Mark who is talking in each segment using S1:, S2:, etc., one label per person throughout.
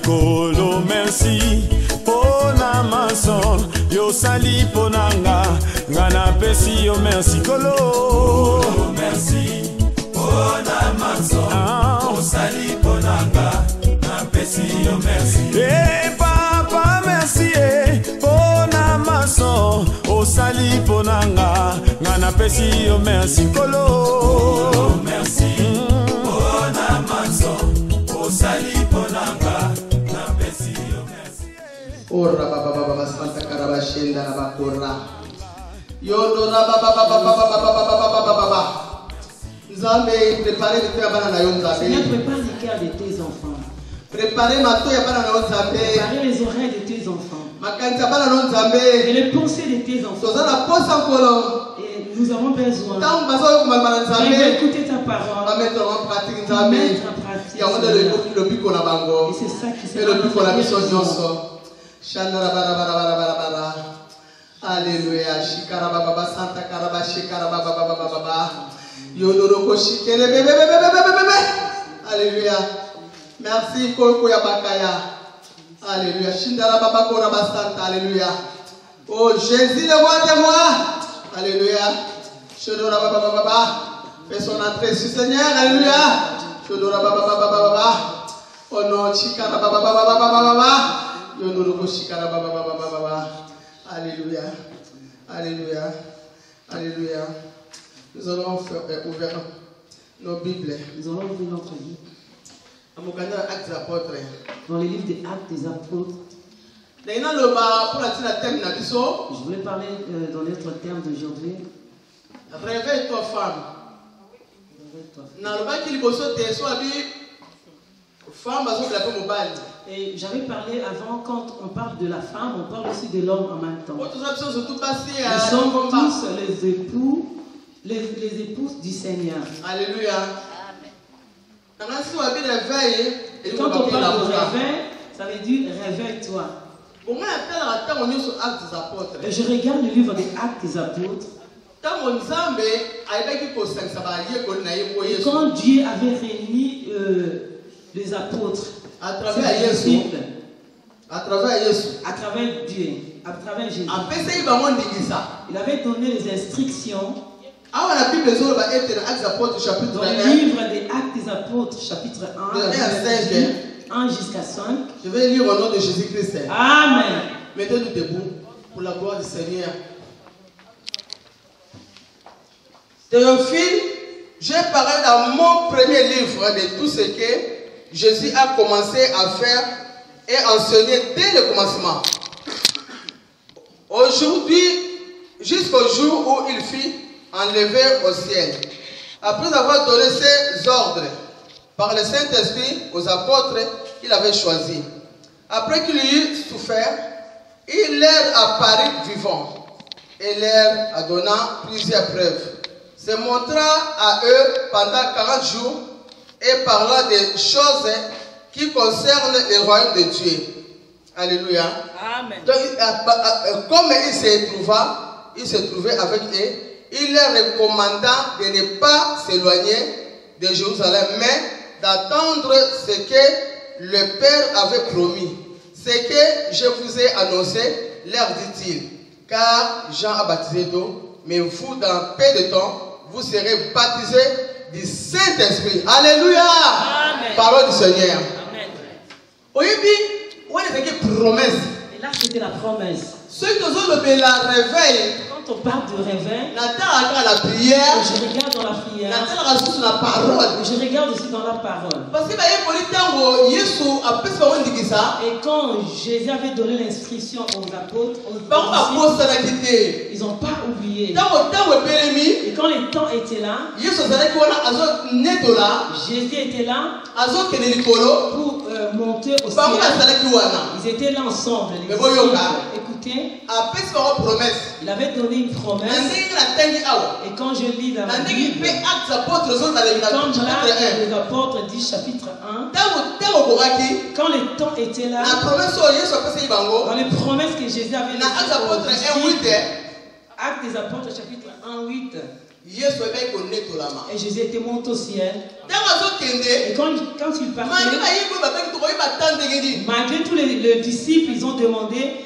S1: Kolo merci pona mason yo sali ponanga ngana pesi yo merci kolo merci pona mason yo sali ponanga na pesi yo merci papa merci pona mason o sali ponanga ngana pesi yo merci kolo merci pona mason o sali ponanga.
S2: Ora baba santa karabashenda bakora yodo baba Nzambe préparer le cœur bana na yo Nzambe.
S3: Seigneur, prépare le cœur de tes enfants.
S2: Préparer mato ya bana na yo Nzambe.
S3: Préparer les oreilles de tes enfants.
S2: Makanta bana na Nzambe.
S3: Et les pensées de tes enfants.
S2: Tozana posa nkolo.
S3: Et nous avons besoin.
S2: Tant bazo kumala Nzambe.
S3: Écouter ta parole.
S2: Va mettre en pratique Nzambe.
S3: Mettre en pratique.
S2: Ya onda le biko na bango.
S3: Et c'est ça qui s'est
S2: le biko na biso nyonso. Shandara bara. Alléluia. Shikara baba santa karaba shikara baba. Yodoro shikele bebe. Alléluia. Merci Koko ya bakaya. Alléluia. Shindara baba kora basanta. Alléluia. Oh Jésus le roi de moi. Alléluia. Shodora baba. Fais son entrée sur Seigneur. Alléluia. Shodora baba. Oh non, shikara baba. Yodoro shikara baba. Alléluia. Alléluia. Alléluia. Nous allons ouvrir nos Bibles.
S3: Nous allons ouvrir notre Bible.
S2: Dans
S3: les livres des Actes des Apôtres.
S2: Je
S3: voulais parler dans notre terme d'aujourd'hui.
S2: Réveille-toi, femme.
S3: Et j'avais parlé avant, quand on parle de la femme, on parle aussi de l'homme en même temps. Nous sommes tous les époux, les épouses du Seigneur.
S2: Alléluia.
S3: Et quand on parle de réveil, ça veut dire réveille-toi. Et je regarde le livre des Actes des Apôtres. Et quand Dieu avait réuni les apôtres,
S2: à travers Jésus, à travers
S3: Dieu, à travers Jésus, il avait donné les instructions.
S2: Dans
S3: le livre des Actes des Apôtres, chapitre 1 jusqu'à 5.
S2: Je vais lire au nom de Jésus-Christ.
S3: Amen.
S2: Mettez-nous debout pour la gloire du Seigneur. Théophile, j'ai parlé dans mon premier livre de tout ce que Jésus a commencé à faire et enseigner dès le commencement. Aujourd'hui, jusqu'au jour où il fut enlevé au ciel. Après avoir donné ses ordres par le Saint-Esprit aux apôtres qu'il avait choisis. Après qu'il eut souffert, il leur apparut vivant et leur a donné plusieurs preuves. Se montra à eux pendant 40 jours et parla des choses qui concernent le royaume de Dieu. Alléluia.
S3: Amen.
S2: Donc, comme il se trouvait avec eux, il leur recommanda de ne pas s'éloigner de Jérusalem, mais d'attendre ce que le Père avait promis. Ce que je vous ai annoncé, leur dit-il, car Jean a baptisé d'eau, mais vous, dans peu de temps, vous serez baptisés du Saint-Esprit. Alléluia.
S3: Amen.
S2: Parole du Seigneur.
S3: Amen.
S2: Et
S3: là, c'était la promesse.
S2: Ceux qui ont la réveil.
S3: Quand on parle de réveil,
S2: la prière,
S3: je regarde dans la prière,
S2: la parole.
S3: Je regarde aussi dans la parole.
S2: Parce que
S3: et quand Jésus avait donné l'instruction aux apôtres, ils n'ont pas oublié. Et quand le temps était là, Jésus était là pour monter au ciel. Ils étaient là ensemble. Écoutez, il avait donné une promesse. Et quand je lis dans la Bible, comme là, les apôtres disent chapitre 1, quand le temps était là, dans les promesses que Jésus avait données, Actes des apôtres chapitre 1, 8, Et Jésus était monté au ciel. Et quand il partait, malgré tous les disciples, ils ont demandé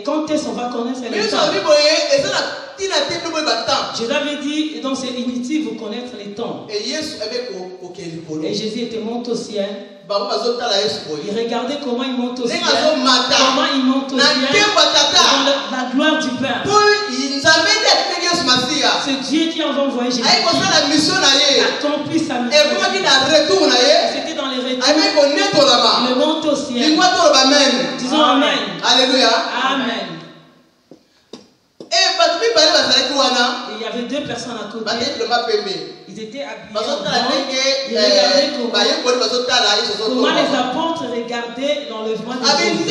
S3: quand est-ce qu'on va connaître les temps. Jésus avait dit, donc c'est inutile de connaître les temps. Et Jésus était monté au ciel. Il regardait comment il monte au ciel. Comment il monte au ciel. Dans la gloire du Père. C'est Dieu qui a envoyé Jésus. Il a accompli sa mission. C'était dans les retours. Il monte au ciel. Disons Amen.
S2: Alléluia.
S3: Amen. Il y avait deux personnes à côté. Ils étaient habillés en blanc. Ils regardaient comment les apôtres regardaient l'enlèvement de Jésus.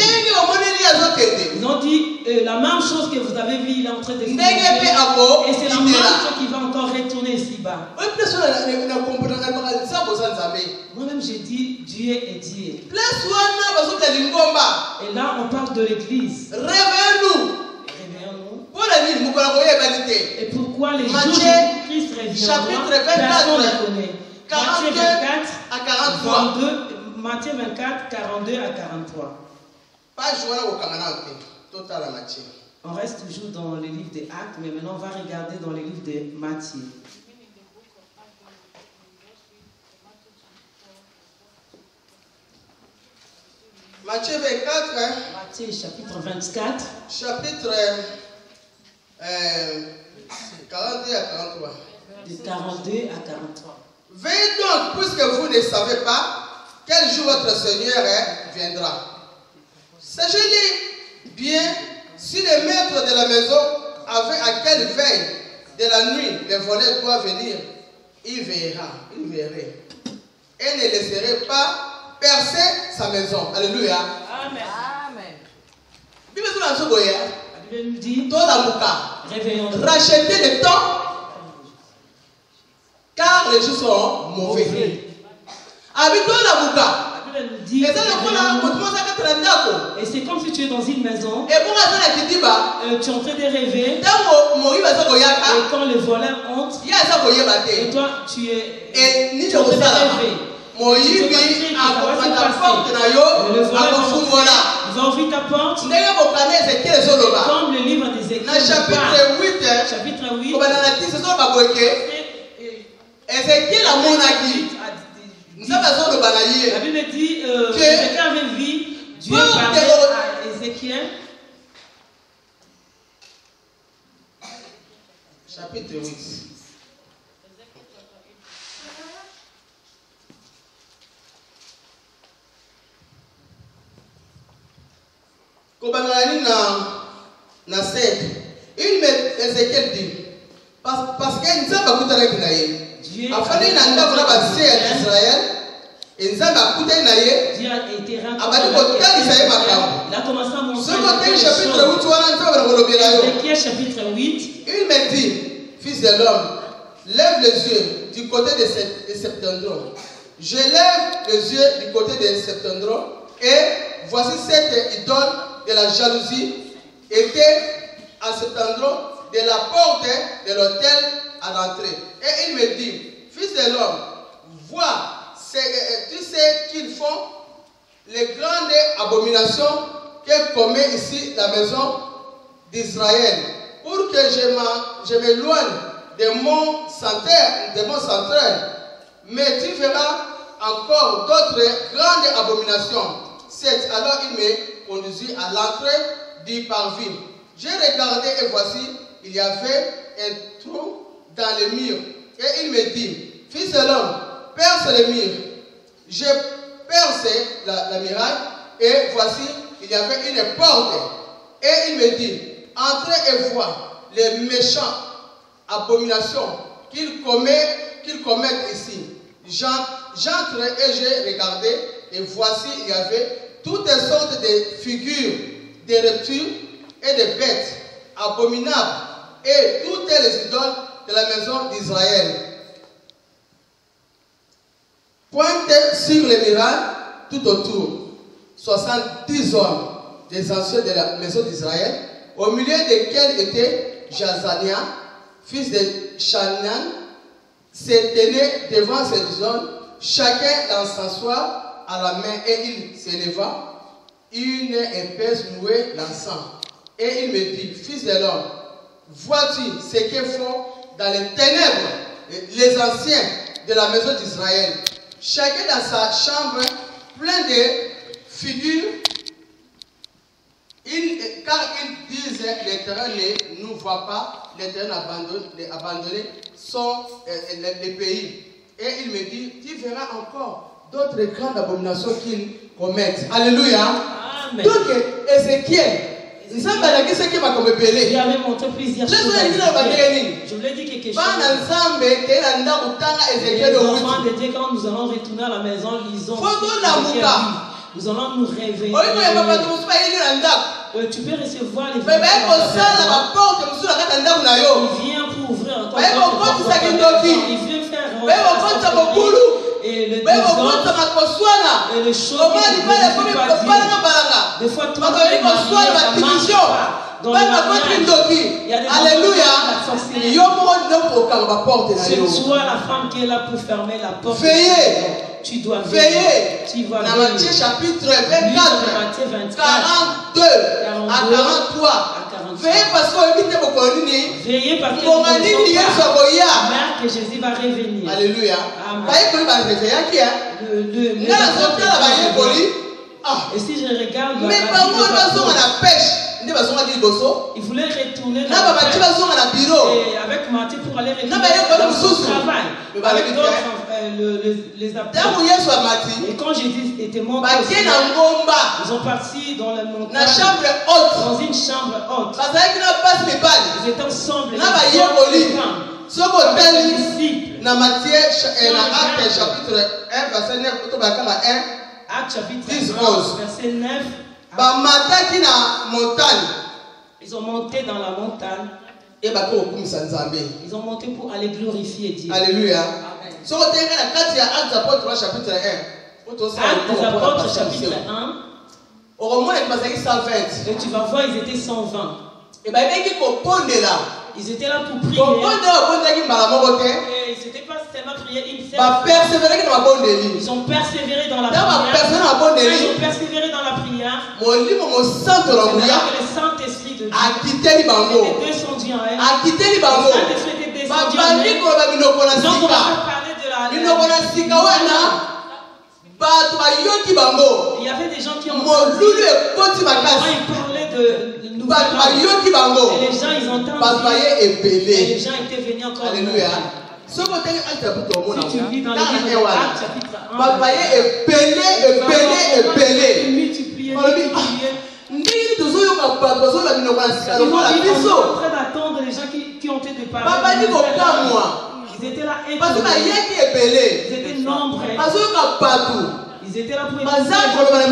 S3: Ils ont dit la même chose que vous avez vu, il est en train de se faire. Et c'est la même chose qui va encore retourner ici-bas. Moi-même j'ai dit Dieu est Dieu. Et là on parle de l'église.
S2: Réveillons-nous.
S3: Et pourquoi les jours de Christ reviendront, personne ne connaît. Matthieu 24 à 42, Matthieu 24, 42 à 43. On reste toujours dans le livre des Actes, mais maintenant on va regarder dans le livre de Matthieu.
S2: Matthieu 24.
S3: Matthieu chapitre 24.
S2: Chapitre 42 à 43.
S3: De 42 à 43.
S2: Veillez donc, puisque vous ne savez pas quel jour votre Seigneur viendra. Sachez-le bien, si le maître de la maison avait à quelle veille de la nuit le voleur doit venir, il verrait. Et ne laisserait pas percer sa maison. Alléluia.
S3: Amen.
S2: Bible
S3: nous dit,
S2: rachetez le temps, car les jours sont mauvais.
S3: Et c'est comme si tu es dans une maison. Tu es en train de rêver. Et quand le voleur entre, et toi tu es en train de rêver. Ils ont ouvert ta porte. Comme le livre d'Ézéchiel.
S2: Chapitre 8.
S3: Chapitre 8. La Bible dit Ézéchiel avait vu Dieu parler à Ézéchiel.
S2: Chapitre 8. Na 7. Ézéchiel dit parce que nous avons Dieu afin d'Israël et nous avons
S3: Dieu a été il a commencé à montrer chapitre 8.
S2: Il me dit, fils de l'homme, lève les yeux du côté de septentrion. Je lève les yeux du côté de septentrion et voici cette idole de la jalousie était à septentrion de la porte de l'autel à l'entrée. Et il me dit, fils de l'homme, vois, tu sais qu'ils font les grandes abominations que commet ici la maison d'Israël, pour que je m'éloigne de mon central. Mais tu verras encore d'autres grandes abominations. Alors il me conduisit à l'entrée du parvis. J'ai regardé et voici, il y avait un trou dans le mur. Et il me dit, fils de l'homme, perce le mur. J'ai percé la muraille et voici, il y avait une porte. Et il me dit, entrez et vois les méchants abominations qu'ils commettent ici. J'entre et j'ai regardé et voici, il y avait toutes sortes de figures, de reptiles et de bêtes abominables et toutes les idoles de la maison d'Israël. Pointe sur les murailles tout autour 70 hommes des anciens de la maison d'Israël, au milieu desquels était Jazania, fils de Shanan, se tenait devant cette zone, chacun dans sa soie à la main, et il s'éleva une épaisse nouée l'encens. Et il me dit, fils de l'homme, vois-tu ce que font dans les ténèbres les anciens de la maison d'Israël, chacun dans sa chambre, plein de figures, car ils disent, l'Éternel ne nous voit pas, l'Éternel abandonné les pays. Et il me dit, tu verras encore d'autres grandes abominations qu'ils commettent. Alléluia. Amen. Donc, Ézéchiel,
S3: il avait montré plusieurs choses. Je voulais dire quelque chose. Les enfants de Dieu, quand nous allons retourner à la maison, lisons. Nous allons nous réveiller. Tu peux recevoir les versets. Il vient pour ouvrir encore. Il vient faire et le désordre et les choses qui ne pas dire. Des fois, toi, tu es marié, ça marche pas. Dans le mariage, il y a des
S2: Alléluia.
S3: C'est toi la femme qui est là pour fermer la porte.
S2: Veillez.
S3: Tu dois veiller. Tu vas veiller.
S2: Matthieu chapitre 24, 42 à 43. Veillez parce que
S3: veillez parce que Jésus va revenir.
S2: Alléluia.
S3: Et si je regarde
S2: la pêche,
S3: il voulait retourner dans la pêche. Et avec Matthieu pour aller retourner dans son travail. Avec d'autres, les apôtres. Et quand Jésus était mort, ils ont parti dans la montagne, dans une chambre haute. Ils étaient ensemble.
S2: Dans Matthieu chapitre 1, verset 9,
S3: Acte chapitre
S2: 10,
S3: 11, verset 9. Ils ont monté dans la montagne. Ils ont monté pour aller glorifier Dieu.
S2: Alléluia.
S3: Acte des apôtres chapitre 1. Et tu vas voir, ils étaient 120. Ils étaient là pour prier. Et ils n'étaient pas seulement prier une seule. Ils ont persévéré dans la prière. Ils ont persévéré dans la prière. C'est là que le Saint-Esprit de Dieu était descendu en elle. Le Saint-Esprit était descendu en elle. Ils ont commencé à parler de la il y avait des gens qui ont entendu. Ils parlaient de nouvelles. Et les gens, ils entendaient. Et les gens étaient venus encore.
S2: Alléluia.
S3: Si tu lis dans le livre de Actes chapitre 1, multiplier. Ils sont en train d'attendre les gens qui ont été de parler. Ils étaient là étonnés. Ils étaient nombreux. Ils étaient là pour parler dans les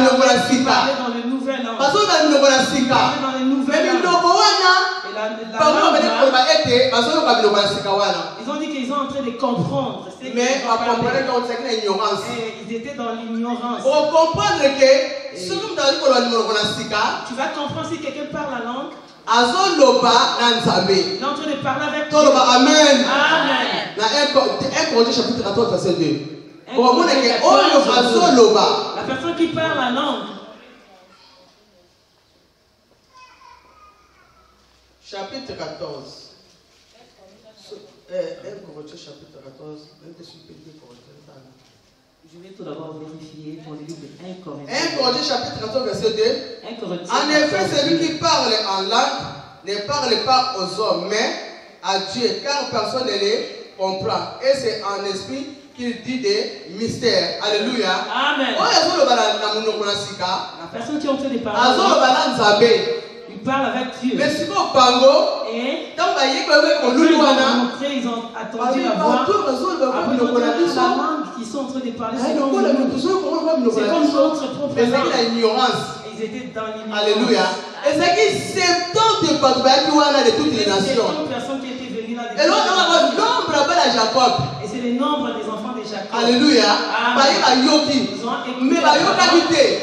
S3: nouvelles langues. Dans les nouvelles ils ont dit qu'ils sont en train de comprendre.
S2: Mais
S3: ils étaient dans l'ignorance.
S2: Pour comprendre que
S3: tu vas comprendre si quelqu'un parle la langue.
S2: Il est
S3: en train de parler avec Dieu.
S2: Amen.
S3: Amen.
S2: Dans 1 Corinthiens chapitre 14 verset 2.
S3: La personne qui parle la langue.
S2: Chapitre 14. 1 Corinthiens chapitre 14.
S3: Je vais tout d'abord vérifier dans le livre de 1 Corinthiens.
S2: 1 Corinthiens chapitre 14 verset 2. En effet, celui qui parle en langue ne parle pas aux hommes, mais à Dieu, car personne ne les comprend. Et c'est en esprit qu'il dit des mystères. Alléluia.
S3: Amen. La personne qui est en train de parler, il parle avec Dieu.
S2: Mais si vous parlez,
S3: et ils ont attendu la voix. Après, la langue qu'ils sont en train de parler, c'est comme notre propre langue. Ils étaient dans l'ignorance.
S2: Alléluia. Et c'est qui 70 de toutes les nations.
S3: Personnes qui étaient venues là.
S2: Et l'autre nombre de Jacob.
S3: Et c'est le nombre des enfants de Jacob.
S2: Alléluia.
S3: Ils ont écouté.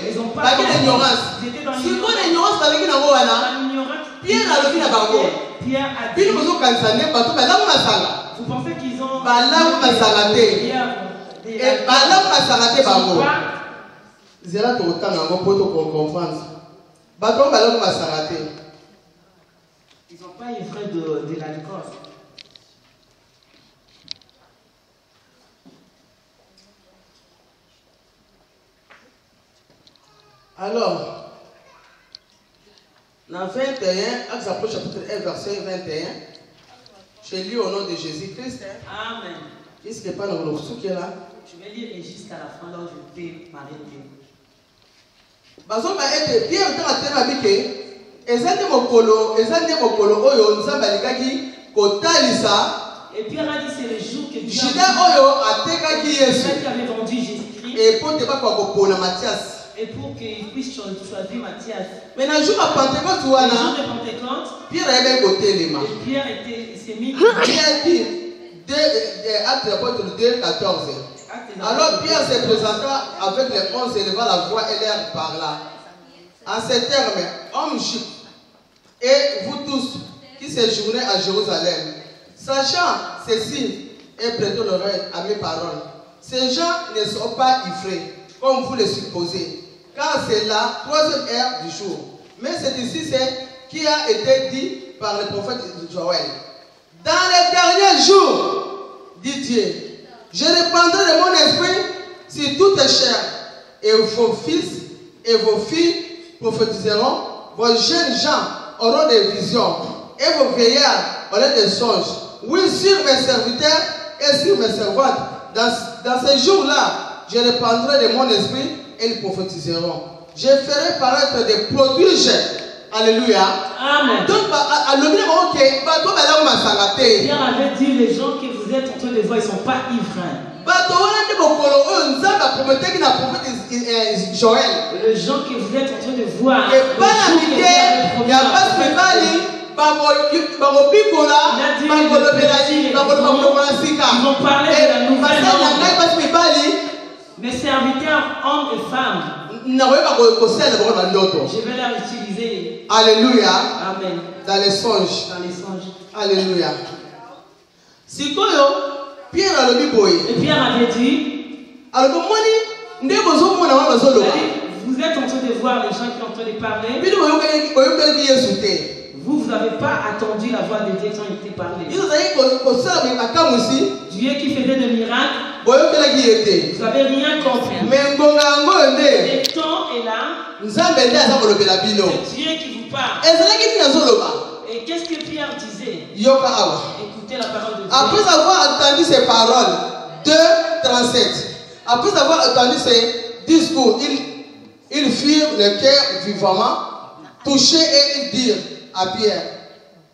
S2: Mais ils
S3: ont pas
S2: l'ignorance.
S3: Ils étaient dans
S2: l'ignorance. Pierre a le
S3: Pierre a dit. Vous pensez qu'ils ont ils n'ont pas ivre de l'alcool.
S2: Alors, dans 21, Actes apôtres chapitre 1, verset 21, je lis au nom de Jésus-Christ.
S3: Amen.
S2: Qu'est-ce qui est pas dans le sous qui est là?
S3: Je vais lire jusqu'à la fin, là où je vais m'arrêter.
S2: Bazo ba ete Pierre dans la terre habité, ezande mokolo oyo nzamba likaki kotalisa.
S3: Et Pierre a dit c'est le jour que Dieu
S2: Judas oyo atekaki Yesu.
S3: Qui avait vendu Jésus-Christ.
S2: Et pour te pas ko na Matthias.
S3: Et pour qu'il puisse choisir Matthias.
S2: Mais dans le jour de Pentecôte, Pierre avait côté les mains.
S3: Et Pierre s'est mis.
S2: Pierre dit, Actes des Apôtres 2, 14. Alors Pierre se présenta avec les 11 élevant la voix et leur parla. En ces termes, hommes juifs, et vous tous qui séjournez à Jérusalem, sachant ceci et prêtez l'oreille à mes paroles. Ces gens ne sont pas ivrés, comme vous le supposez. Car c'est la troisième heure du jour. Mais c'est ici qui a été dit par le prophète Joël. Dans les derniers jours, dit Dieu, je répandrai de mon esprit sur toute chair. Et vos fils et vos filles prophétiseront. Vos jeunes gens auront des visions. Et vos vieillards auront des songes. Oui, sur mes serviteurs et sur mes servantes. Dans ces jours-là, je répandrai de mon esprit et ils prophétiseront. Je ferai paraître des prodiges. Alléluia.
S3: Amen.
S2: Donc,
S3: Pierre avait dit les gens que vous êtes en train de voir, ils ne sont pas ivrins. Les gens que vous êtes en train de voir. Ils vont parler de la nouvelle. Mes serviteurs, hommes et femmes. Je vais leur utiliser.
S2: Alléluia.
S3: Amen.
S2: Dans les songes.
S3: Dans les songes.
S2: Alléluia. Si Pierre a le biboy.
S3: Et Pierre avait dit. Vous êtes en train de voir les gens qui sont en train de parler. Vous n'avez pas attendu la voix de Dieu quand il était parlé. Dieu qui faisait des miracles. Vous n'avez rien compris. Le temps est là. C'est Dieu qui vous parle. Et qu'est-ce que Pierre disait? Écoutez la parole de Dieu.
S2: Après avoir entendu ces paroles, 2:37, après avoir entendu ces discours, ils firent le cœur vivement, touchés et ils dirent à Pierre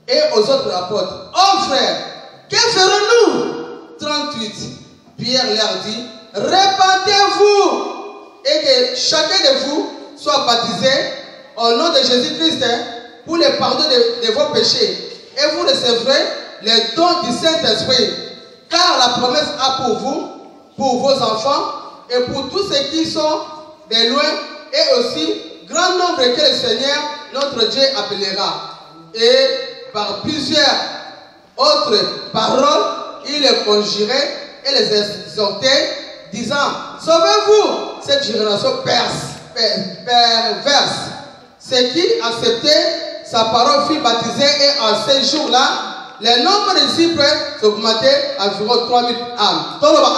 S2: et aux autres apôtres, oh frère, que ferons-nous? 38. Pierre leur dit, répandez-vous et que chacun de vous soit baptisé au nom de Jésus-Christ pour le pardon de vos péchés et vous recevrez les dons du Saint-Esprit, car la promesse a pour vous, pour vos enfants et pour tous ceux qui sont de loin et aussi grand nombre que le Seigneur notre Dieu appellera. Et par plusieurs autres paroles, il les conjurait et les exhortait, disant, sauvez-vous, cette génération perverse. Ceux qui acceptaient sa parole furent baptisés et en ces jours-là, le nombre de disciples s'augmentait à environ 3000 âmes.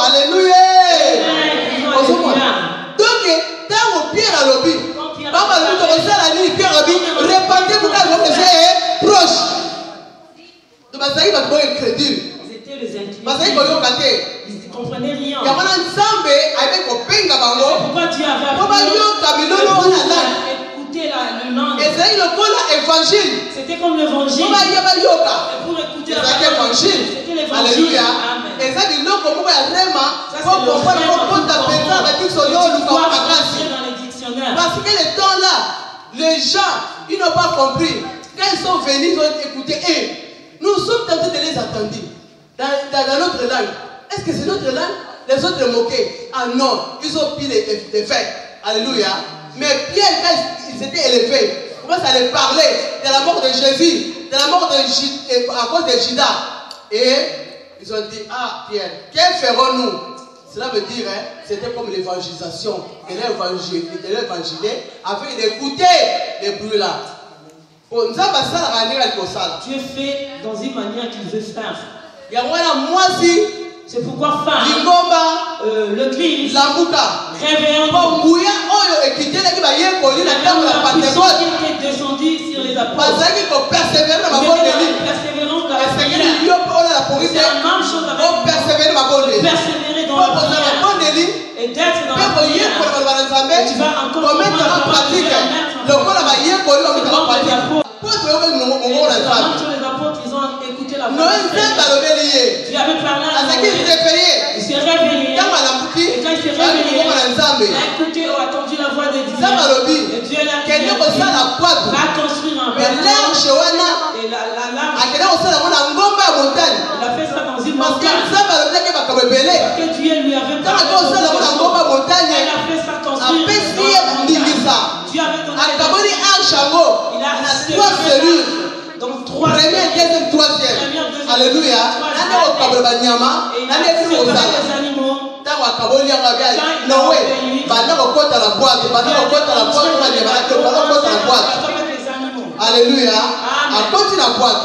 S2: Alléluia! Donc, dans Pierre à l'objet, répandez-vous dans votre péché proche. Donc, ils
S3: étaient les incrédules. Ils ne comprenaient rien.
S2: Pourquoi
S3: Dieu avait écouté le nom. C'était comme l'évangile. Pour écouter la parole, c'était l'évangile.
S2: Parce que le temps là, les gens, ils n'ont pas compris. Quand ils sont venus, ils ont écouté. Nous sommes tentés de les attendre dans notre langue. Est-ce que c'est notre langue? Les autres moquaient. Ah non, ils ont pris les faits. Alléluia. Mais Pierre, quand ils s'étaient élevés, commence à les parler de la mort de Jésus. de la mort à cause de Judas. Et ils ont dit, ah Pierre, qu'est-ce que ferons-nous? Cela veut dire, hein, c'était comme l'évangélisation. Il a évangélé afin d'écouter les bruits là.
S3: Tu es fait dans une manière qu'il veut faire. C'est pourquoi l'église, réveillons la puissance qui était descendue sur les apôtres. C'est la même chose avec persévérer dans la prière et d'être dans la prière. Tu vas encore mettre en pratique les apôtres, ils ont écouté la voix. Tu avais parlé à Noé. Il s'est réveillé. Et quand il s'est réveillé, il a écouté ou attendu la voix de Dieu. Et Dieu l'a dit, va construire un bateau. Et la lame, il a fait ça dans une montagne. Parce que Dieu lui avait parlé. Il a fait ça construire. Dieu avait donné il a trois cellules. Donc première,
S2: deuxième, troisième. Alléluia.
S3: Les animaux.
S2: Alléluia. À côté de la boîte.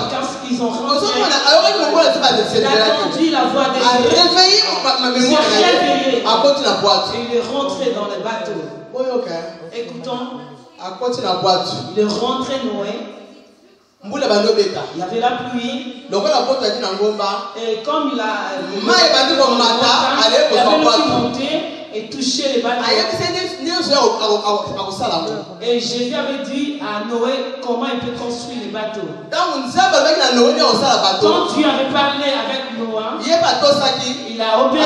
S3: Ils ont rentré. Il a entendu la voix de Dieu.
S2: À côté de la boîte.
S3: Il est rentré dans le bateau. Écoutons.
S2: À côté de la boîte.
S3: Il est rentré Noé. Il y avait la pluie. Et comme il avait monté et touché les bateaux. Et Jésus avait dit à Noé comment il peut construire les bateaux. Quand Dieu avait parlé avec Noé, il a obéi,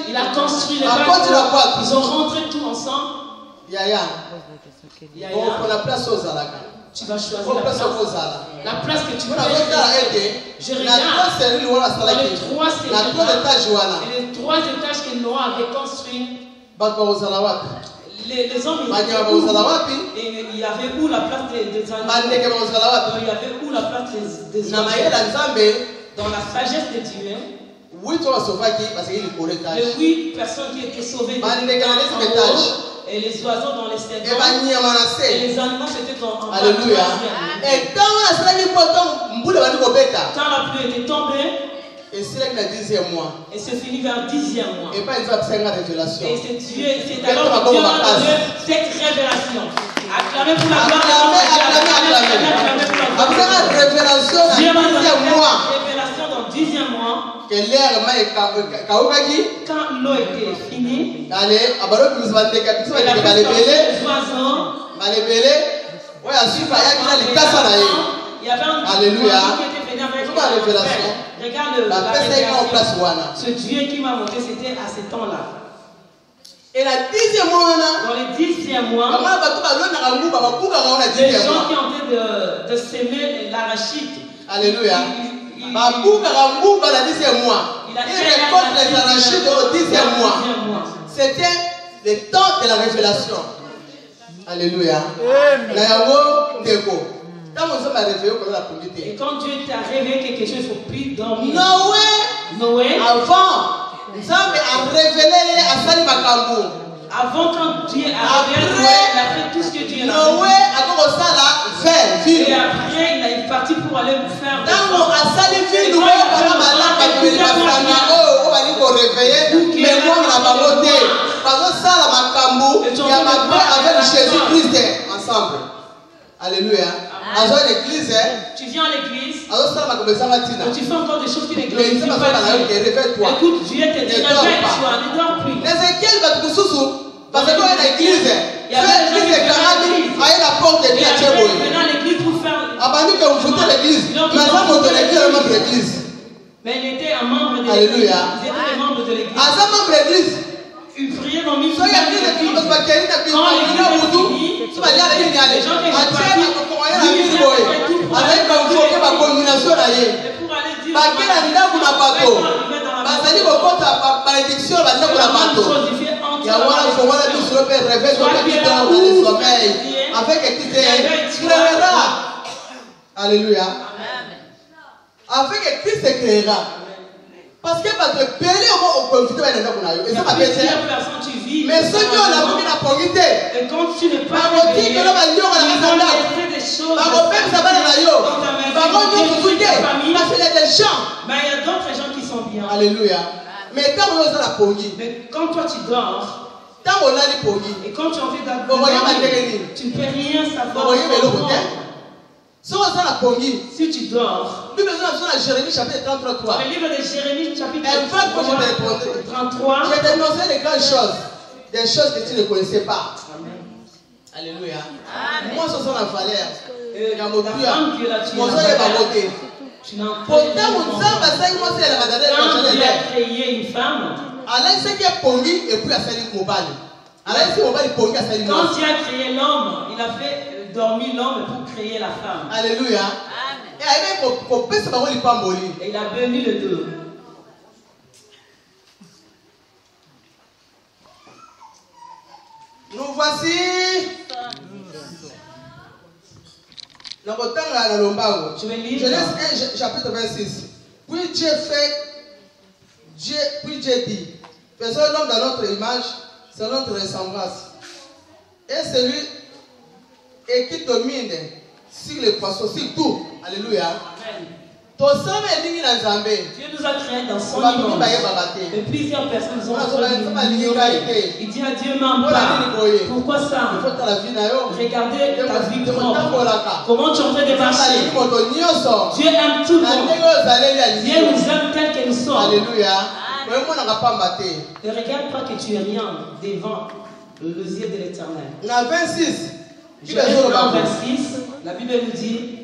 S3: il a construit les bateaux. Ils ont rentré tout ensemble. Tu vas choisir la place que tu veux. Je regarde les trois étages que Noé avait construits. Les hommes, il y avait où la place des animaux? Il y avait où la place des hommes? Dans la sagesse de Dieu, les 8 personnes qui étaient sauvées et les oiseaux dans les 7 et les animaux c'était en
S2: Alléluia. Et
S3: quand la pluie était tombée,
S2: et
S3: c'est fini vers le 10e mois. Et c'est Dieu, c'est alors que Dieu a donné cette révélation. Acclamez pour la gloire. Acclamez pour la gloire. Dieu m'a donné cette révélation dans le 10e mois. Quand l'eau était finie, il a fait sortir les oiseaux. Il y avait un
S2: Alléluia.
S3: qui était venu avec
S2: la révélation.
S3: Regarde la révélation. Ce Dieu qui m'a montré, c'était à ce temps-là.
S2: Et la 10e mois,
S3: dans les 10e mois, les gens qui ont été de semer l'arachide.
S2: Alléluia. Il récolte les arachides au 10e mois. C'était le temps de la révélation. Alléluia.
S3: Et quand Dieu t'a révélé quelque chose, il ne faut plus dormir.
S2: Noé, avant, a révélé à Sali Makambu.
S3: Avant, quand Dieu a révélé, il a fait tout ce que Dieu a fait. Et après, il est parti pour aller faire des
S2: ensemble. Alléluia.
S3: Tu viens à l'église. Tu fais encore des choses qui ne glorifient pas Dieu. Écoute, Dieu te dit réveille-toi, ne dors plus.
S2: Parce que dans l'église, il y avait la porte de Dieu.
S3: Venant à l'église pour faire l'église. Mais il était un membre de l'église.
S2: Alléluia.
S3: Ils étaient des membres de l'église. Ils priaient dans l'église. Quand l'église est finie, les gens qui étaient partis,
S2: Alléluia. Afin que Christ se créera. Parce que parce que belé au profiter de la nationale. Et ça va baisser. Mais ceux qui ont la bonne apporité.
S3: Et quand tu n'es pas
S2: réveillé, ils vont laisser des choses. Parce qu'il y a des gens.
S3: Mais il y a d'autres gens qui sont bien.
S2: Alléluia. Mais quand on a la poggie.
S3: Mais quand toi tu dors.
S2: Et
S3: quand tu as envie d'avoir, tu ne peux rien savoir. Si tu dors,
S2: le livre de Jérémie chapitre 33.
S3: Le livre de Jérémie chapitre
S2: 33. Je t'ai annoncé des grandes choses. Des choses que tu ne connaissais pas.
S3: Amen.
S2: Alléluia. Moi, ce sont la valeur.
S3: Tu n'as
S2: pas
S3: créé une femme.
S2: Quand
S3: tu as créé l'homme, il a fait dormir l'homme pour créer la femme.
S2: Alléluia. Et
S3: il a béni les deux.
S2: Nous voici. Je vais lire Genèse 1 chapitre 26. Puis Dieu dit, faisons l'homme dans notre image, selon notre ressemblance. Et celui qui domine sur les poissons, sur tout. Alléluia.
S3: Amen.
S2: Dieu
S3: nous a créés dans son image. Et plusieurs personnes ont il dit à Dieu, m'en parle. Pourquoi ça? Regardez ta vie propre. Comment tu es en train de marcher? Dieu aime tout le monde. Dieu nous aime tel que nous sommes.
S2: Alléluia.
S3: Ne regarde pas que tu es rien devant le yeux de l'Éternel.
S2: Dans 26,
S3: Genèse 26, la Bible nous dit.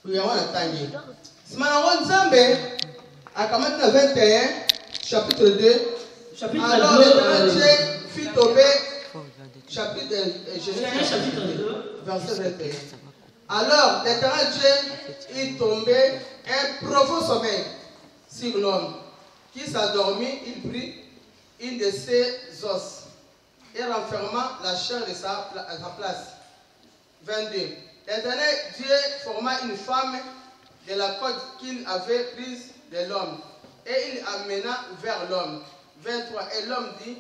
S2: Oui, on a tangué. Simanon Nzambe a commencé dans 21, chapitre 2. Alors Dieu fit tomber, Genèse chapitre 2, verset 21. Alors l'Éternel Dieu fit tomber un profond sommeil sur l'homme. Qui s'endormit, il prit une de ses os et renferma la chair à sa place. 22. L'Éternel Dieu forma une femme de la côte qu'il avait prise de l'homme et il amena vers l'homme. 23. Et l'homme dit,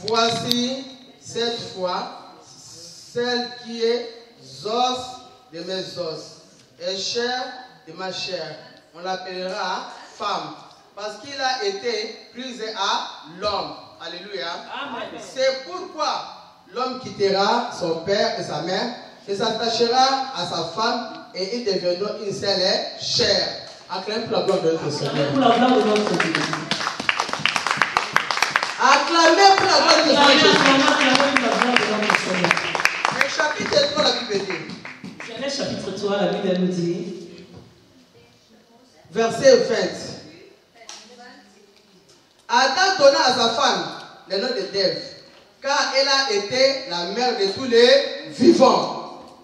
S2: voici cette fois celle qui est os de mes os et chair de ma chair. On l'appellera femme parce qu'il a été pris à l'homme. Alléluia. C'est pourquoi l'homme quittera son père et sa mère et s'attachera à sa femme et ils deviendront une seule chair. Acclamez pour la gloire de notre Seigneur.
S3: Acclamez pour la gloire de notre Seigneur.
S2: Acclamez pour la gloire de notre
S3: Seigneur.
S2: Le chapitre 3, la Bible dit.
S3: Genèse chapitre 3, la Bible nous dit.
S2: Verset 20. Adam donna à sa femme le nom de Ève, car elle a été la mère de tous les vivants.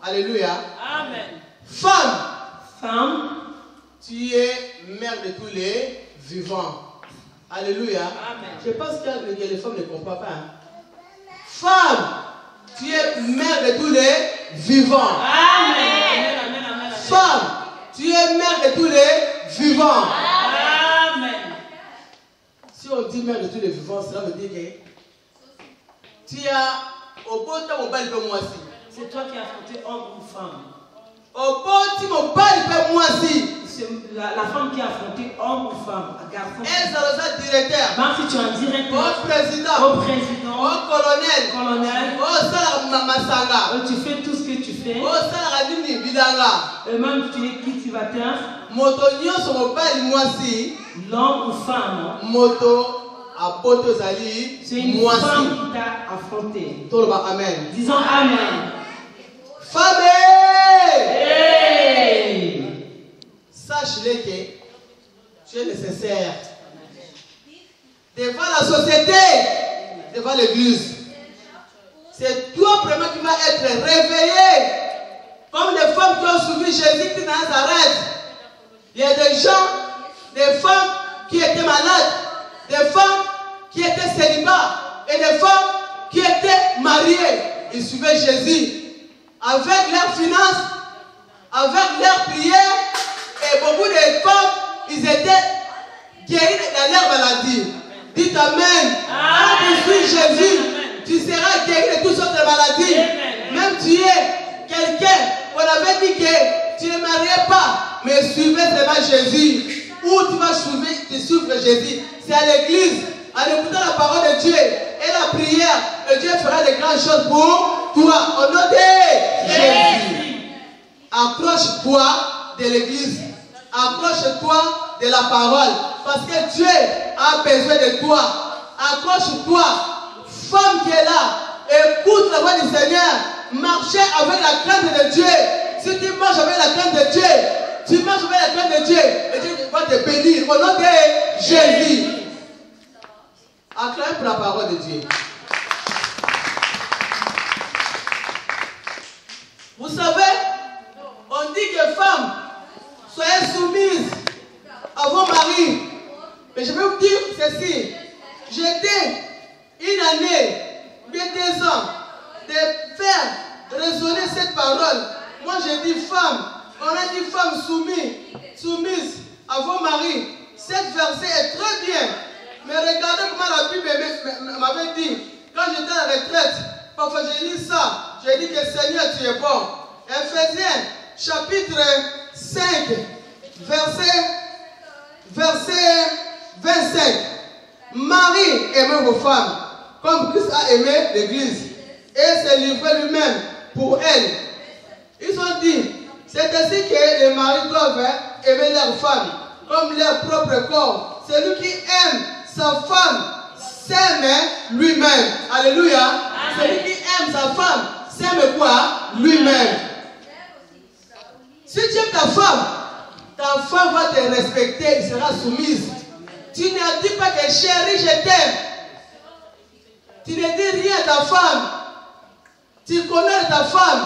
S2: Alléluia.
S3: Amen.
S2: Femme,
S3: tu
S2: es mère de tous les vivants. Alléluia.
S3: Amen.
S2: Je pense que les femmes ne comprennent pas. Femme, tu es mère de tous les vivants.
S3: Amen.
S2: Femme, tu es mère de tous les vivants.
S3: Amen.
S2: Si on dit mère de tous les vivants, cela veut dire que tu as au bon temps au bal de moi aussi.
S3: C'est toi qui as affronté homme ou femme.
S2: Au bon temps au bal de moi aussi.
S3: C'est la femme qui a affronté homme ou femme, garçon.
S2: Elle est le directeur.
S3: Même si tu es un directeur.
S2: Au président.
S3: Au président.
S2: Au colonel.
S3: Colonel.
S2: Au salamasanga.
S3: Tu fais tout ce que tu fais.
S2: Au salaradini bidanga.
S3: Et même tu es cultivateur.
S2: Motonio sur mon bal moi aussi.
S3: L'homme ou femme.
S2: Moto.
S3: C'est une femme qui t'a affronté.
S2: Amen.
S3: Disons Amen.
S2: Femme,
S3: hey!
S2: Sache-le que tu es nécessaire. Devant la société, devant l'église. C'est toi vraiment qui vas être réveillé. Comme des femmes qui ont suivi Jésus de Nazareth. Il y a des gens, des femmes qui étaient malades. Des femmes qui étaient célibats et des femmes qui étaient mariées. Ils suivaient Jésus avec leurs finances, avec leur prière, et beaucoup de femmes, ils étaient guéris de leur maladie. Dites Amen. Quand tu suis Jésus, tu seras guéri de toutes sortes de maladies. Même tu es quelqu'un, on avait dit que tu ne mariais pas, mais suivez seulement Jésus. Où tu vas suivre Jésus? C'est à l'église, en écoutant la parole de Dieu et la prière. Et Dieu fera de grandes choses pour toi. Au nom de Jésus. Accroche-toi de l'église. Accroche-toi de la parole. Parce que Dieu a besoin de toi. Accroche-toi. Femme qui est là, écoute la voix du Seigneur. Marchez avec la crainte de Dieu. Si tu marches avec la crainte de Dieu, tu marches avec la crainte de Dieu, et Dieu va te bénir au nom de Jésus. Acclame pour la parole de Dieu. Vous savez, on dit que femmes, soyez soumises à vos maris. Mais je vais vous dire ceci. J'étais une année, bien 2 ans, de faire résonner cette parole. Moi j'ai dit femme, on a dit femme soumise à vos maris. Cette verset est très bien. Mais regardez comment la Bible m'avait dit. Quand j'étais à la retraite, parfois j'ai lu ça. J'ai dit que Seigneur tu es bon. Ephésiens chapitre 5, verset 25. Marie, aimez vos femmes, comme Christ a aimé l'Église, et s'est livré lui-même pour elle. Ils ont dit, c'est ainsi que les maris doivent aimer leurs femmes, comme leur propre corps. Celui qui aime sa femme s'aime lui-même. Alléluia. Celui qui aime sa femme s'aime quoi? Lui-même. Si tu aimes ta femme va te respecter, elle sera soumise. Tu ne dis pas que chérie, je t'aime. Tu ne dis rien à ta femme. Tu connais ta femme.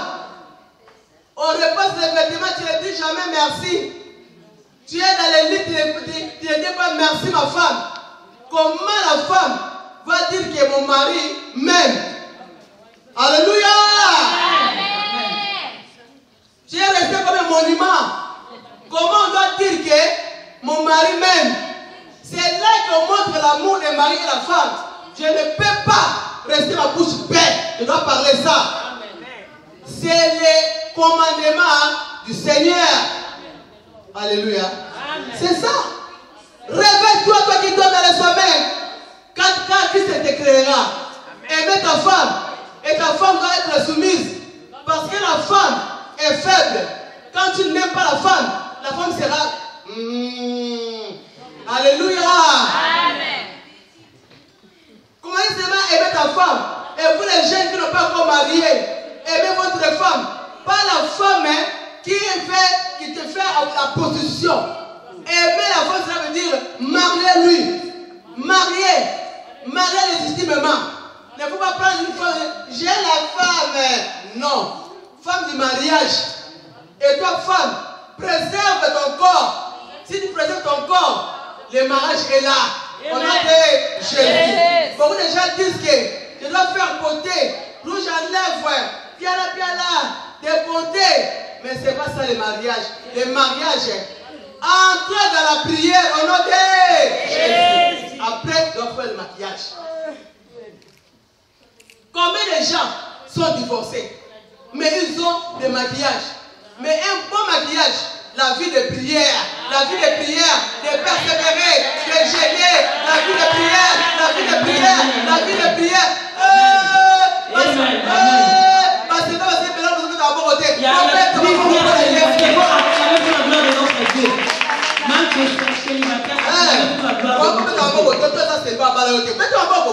S2: On repasse les vêtements, tu ne dis jamais merci. Tu es dans les lits, tu ne dis pas merci ma femme. Comment la femme va dire que mon mari m'aime? Alléluia. Tu es resté comme un monument. Comment on doit dire que mon mari m'aime? C'est là qu'on montre l'amour des maris et la femme. Je ne peux pas rester ma bouche bête. Je dois parler ça. C'est le commandement du Seigneur. Alléluia. C'est ça. Réveille-toi, toi qui dors dans le sommeil. Quand Christ t'éclairera. Aimez ta femme. Et ta femme doit être soumise. Parce que la femme est faible. Quand tu n'aimes pas la femme sera... Alléluia. Amen. Comment il se va aimer ta femme? Et vous les jeunes qui n'ont pas encore marié, aimez votre femme. Pas la femme qui te fait la prostitution. Aimer la femme, ça veut dire marier-lui. Marier légitimement. Ne faut pas prendre une femme. J'ai la femme. Non. Femme du mariage. Et toi, femme, préserve ton corps. Si tu préserves ton corps, le mariage est là. On a dit Jésus. Beaucoup de gens disent que je dois faire beauté, rouge à lèvres, bien là, des beautés. Mais ce n'est pas ça le mariage. Le mariage, entrez dans la prière au nom de Jésus. Après, tu dois faire le maquillage. Combien de gens sont divorcés, mais ils ont des maquillages. Mais un bon maquillage, la vie de prière, de persévérer, de gêner, la vie de prière.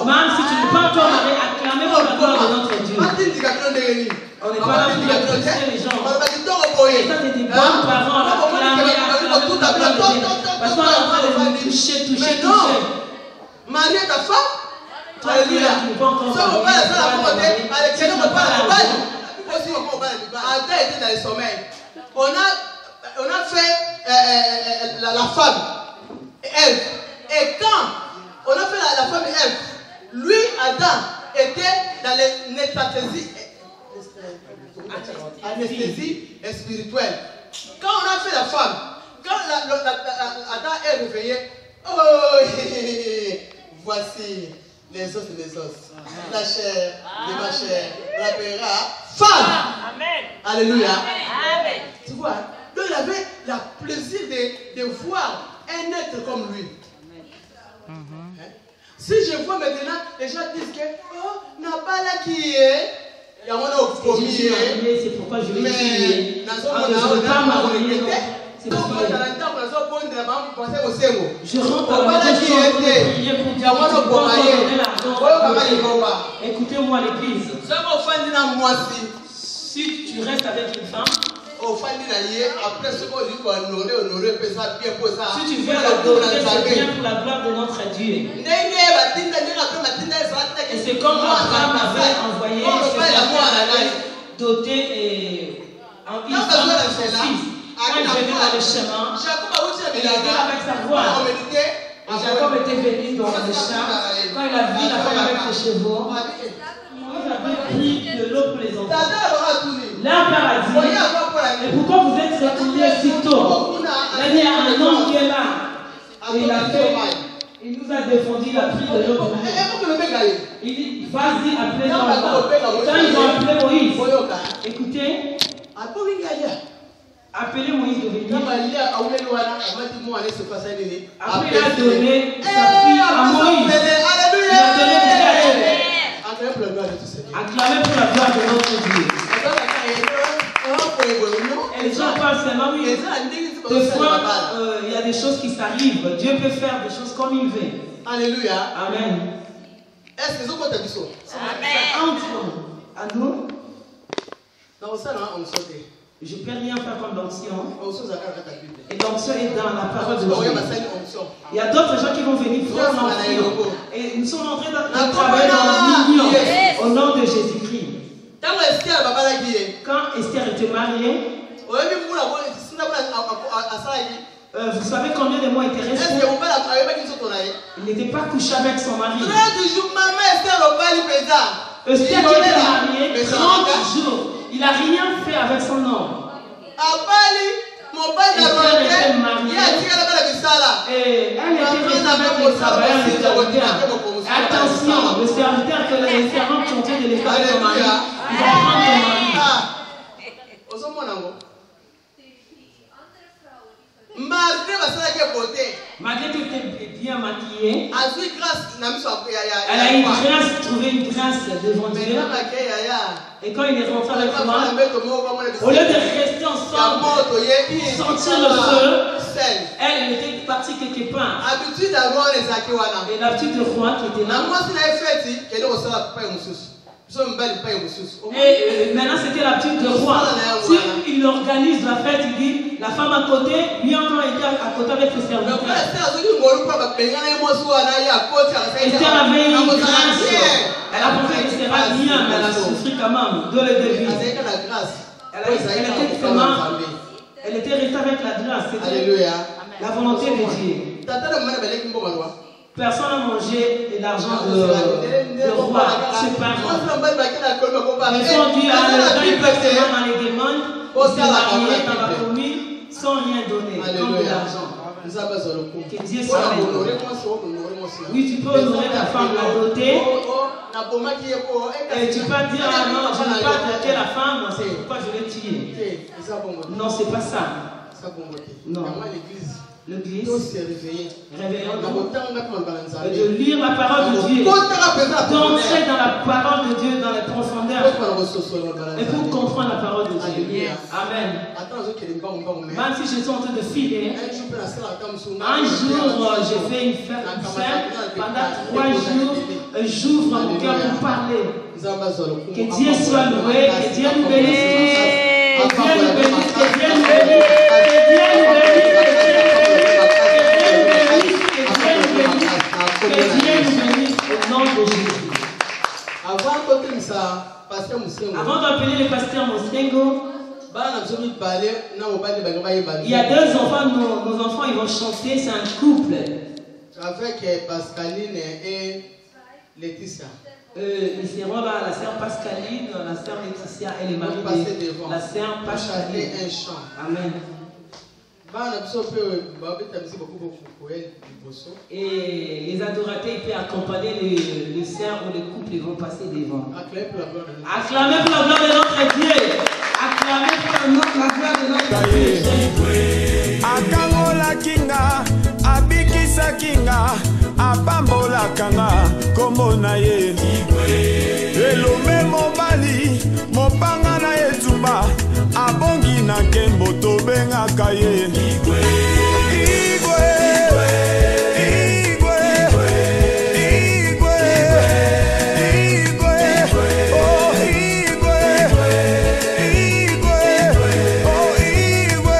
S3: Même si tu ne peux pas encore acclamer pour la gloire de notre Dieu. On n'est pas là pour accuser les gens. Et ça, c'est des bonnes paroles à acclamer pour la gloire de Dieu. Parce qu'on est en train de nous toucher.
S2: Marie ta femme.
S3: Alléluia. Tu ne peux encore
S2: Adam était dans le sommeil. On a fait la femme, Ève. Et quand on a fait la femme Ève, lui, Adam, était dans l'anesthésie spirituelle. Quand on a fait la femme, quand Adam est réveillé, oh, voici les os de mes os, la chair de ma chair, on l'appellera femme. Amen. Alléluia. Amen. Tu vois, donc il avait le plaisir de voir un être comme lui. Amen. Hein? Si je vois maintenant, les gens disent que, oh, n'a pas là qui est. Il y a un autre commis.
S3: C'est pourquoi je l'ai tué. Je rentre à la maison, écoutez-moi l'église. Si tu restes avec une femme, si tu viens bien pour la gloire de notre Dieu. Et c'est comme Abraham avait envoyé ses doté et en une femme de son fils. Quand il venait dans le chemin, il était avec sa voix. Jacob était venu dans le champ. Quand il a vu la femme avec ses chevaux, Moïse avait pris de l'eau pour les enfants. Là, paradis. Et pourquoi vous êtes retournés si tôt? Il y a un homme qui est là. Et il a fait. Il nous a défendu, il a pris de l'eau pour nous. Il dit, vas-y, appelez-moi. Quand ils ont appelé Moïse, écoutez. Appelez Moïse de venir. Après, il a donné sa fille à Moïse. Il a donné acclamez pour la gloire de notre Dieu. Et les gens parlent seulement, oui. Des fois, il y a des choses qui s'arrivent. Dieu peut faire des choses comme il veut.
S2: Alléluia.
S3: Amen.
S2: Est-ce que vous avez dit ça?
S3: Amen. À nous. Je ne peux rien faire comme l'onction. Et l'onction est dans la parole de Dieu. Il y a d'autres gens qui vont venir voir l'onction. Et nous sommes en train de travailler dans l'union au nom de Jésus-Christ. Quand Esther était mariée, vous savez combien de mois était resté? Il n'était pas couché avec son mari. Esther était mariée 30 jours. Il n'a rien fait avec son homme. Elle était mariée. Et elle était restée avec les travailleurs, les serviteurs. Attention, le serviteur que les servants qui ont fait de l'espace de son mari, ils vont prendre son mari. Malgré qu'elle était bien maquillée, elle a une grâce, trouvé une grâce devant Dieu. Et quand il est rentré avec moi, au lieu de rester ensemble, sentir le feu, elle était partie quelque part. Et l'habitude de roi qui était là. Et maintenant c'était l'habitude de roi. Si il organise la fête, il dit la femme à côté, lui encore était à côté avec ses serviteurs. Esther avait une grâce. Elle a pensé que c'était pas bien, mais elle a souffert quand même de le début. Elle était restée avec la grâce. C'était la volonté de Dieu. Personne n'a mangé de l'argent de roi, ses parents. Ils ont dit à le personne dans les demandes, ils s'est marié dans la commune sans rien donner, comme de l'argent. Que Dieu soit honoré. Oui, tu peux honorer ta femme, la doter. Et tu peux dire, ah non, je ne vais pas traiter la femme, c'est pourquoi je l'ai tuée. Non, c'est pas ça. Non. L'église, réveillons-nous, et de lire la parole de Dieu, d'entrer dans la parole de Dieu, dans les profondeurs, et pour comprendre la parole de Dieu. Amen. Même si je suis en train de filer, un jour, j'ai fait une fête, pendant 3 jours, j'ouvre mon cœur pour parler. Que Dieu soit loué, que Dieu nous bénisse, que Dieu nous bénisse, que Dieu nous bénisse, que Dieu nous bénisse. Que Dieu nous bénisse au nom de Jésus. Avant d'appeler le pasteur Mosengo, il y a 2 enfants, nos enfants ils vont chanter, c'est un couple.
S2: Avec Pascaline et Laetitia.
S3: Ils seront là, la sœur Pascaline, la sœur Laetitia et les maris de la sœur Pascaline.
S2: Un chant.
S3: Amen. Et les adorateurs ils peuvent accompagner les sœurs ou les couples, ils vont passer devant. Acclamez pour la gloire de notre Dieu. Acclamez pour la gloire de notre Dieu.
S1: Akangola kinga, abikisa kinga, apambola kanga, kombo na ye. Elome mobali, mopanga na etumba, abongi na kembo tobenga kaye. Igwe, igwe, igwe, igwe, igwe, oh igwe, igwe, oh igwe.